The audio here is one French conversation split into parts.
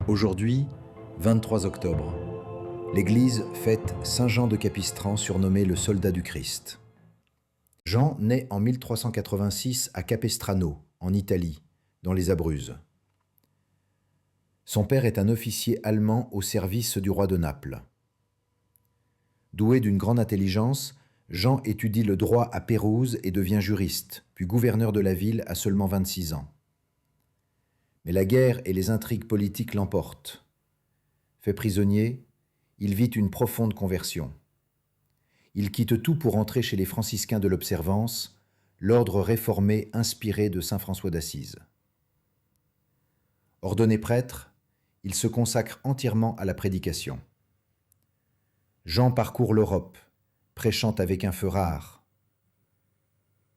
Aujourd'hui, 23 octobre, l'Église fête Saint Jean de Capistran, surnommé le soldat du Christ. Jean naît en 1386 à Capestrano, en Italie, dans les Abruzzes. Son père est un officier allemand au service du roi de Naples. Doué d'une grande intelligence, Jean étudie le droit à Pérouse et devient juriste, puis gouverneur de la ville à seulement 26 ans. Mais la guerre et les intrigues politiques l'emportent. Fait prisonnier, il vit une profonde conversion. Il quitte tout pour entrer chez les franciscains de l'Observance, l'ordre réformé inspiré de saint François d'Assise. Ordonné prêtre, il se consacre entièrement à la prédication. Jean parcourt l'Europe, prêchant avec un feu rare.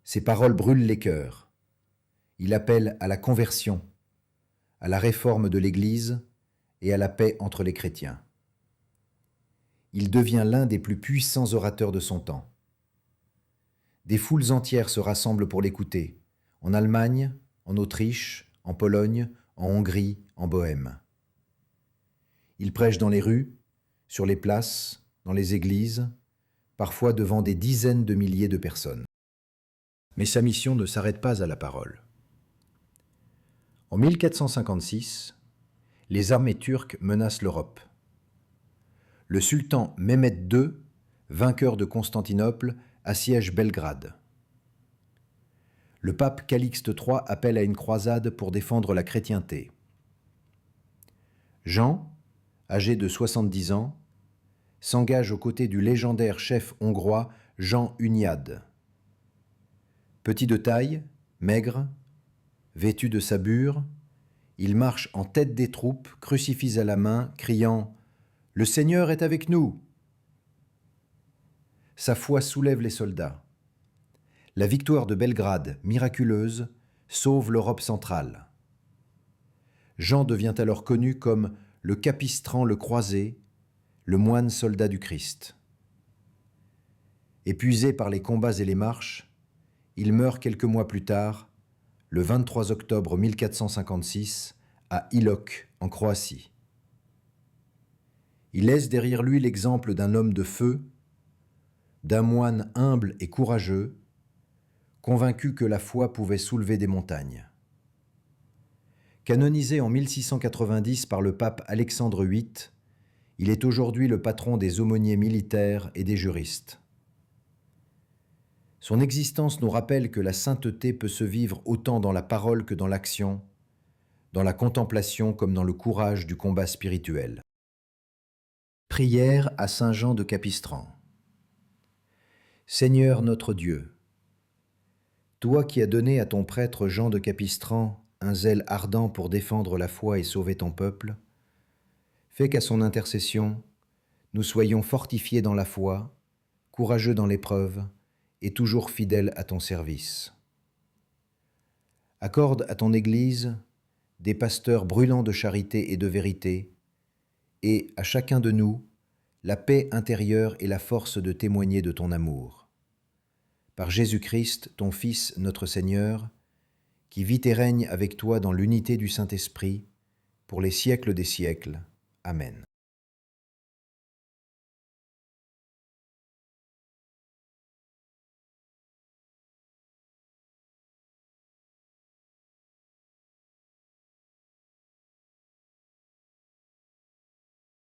Ses paroles brûlent les cœurs. Il appelle à la conversion, à la réforme de l'Église et à la paix entre les chrétiens. Il devient l'un des plus puissants orateurs de son temps. Des foules entières se rassemblent pour l'écouter, en Allemagne, en Autriche, en Pologne, en Hongrie, en Bohême. Il prêche dans les rues, sur les places, dans les églises, parfois devant des dizaines de milliers de personnes. Mais sa mission ne s'arrête pas à la parole. En 1456, les armées turques menacent l'Europe. Le sultan Mehmed II, vainqueur de Constantinople, assiège Belgrade. Le pape Calixte III appelle à une croisade pour défendre la chrétienté. Jean, âgé de 70 ans, s'engage aux côtés du légendaire chef hongrois Jean Hunyad. Petit de taille, maigre, vêtu de sabure, il marche en tête des troupes, crucifix à la main, criant « Le Seigneur est avec nous !» Sa foi soulève les soldats. La victoire de Belgrade, miraculeuse, sauve l'Europe centrale. Jean devient alors connu comme le Capistran le Croisé, le moine soldat du Christ. Épuisé par les combats et les marches, il meurt quelques mois plus tard, le 23 octobre 1456, à Ilok, en Croatie. Il laisse derrière lui l'exemple d'un homme de feu, d'un moine humble et courageux, convaincu que la foi pouvait soulever des montagnes. Canonisé en 1690 par le pape Alexandre VIII, il est aujourd'hui le patron des aumôniers militaires et des juristes. Son existence nous rappelle que la sainteté peut se vivre autant dans la parole que dans l'action, dans la contemplation comme dans le courage du combat spirituel. Prière à Saint Jean de Capistran. Seigneur notre Dieu, toi qui as donné à ton prêtre Jean de Capistran un zèle ardent pour défendre la foi et sauver ton peuple, fais qu'à son intercession, nous soyons fortifiés dans la foi, courageux dans l'épreuve et toujours fidèles à ton service. Accorde à ton Église des pasteurs brûlants de charité et de vérité, et à chacun de nous la paix intérieure et la force de témoigner de ton amour. Par Jésus-Christ, ton Fils, notre Seigneur, qui vit et règne avec toi dans l'unité du Saint-Esprit, pour les siècles des siècles. Amen.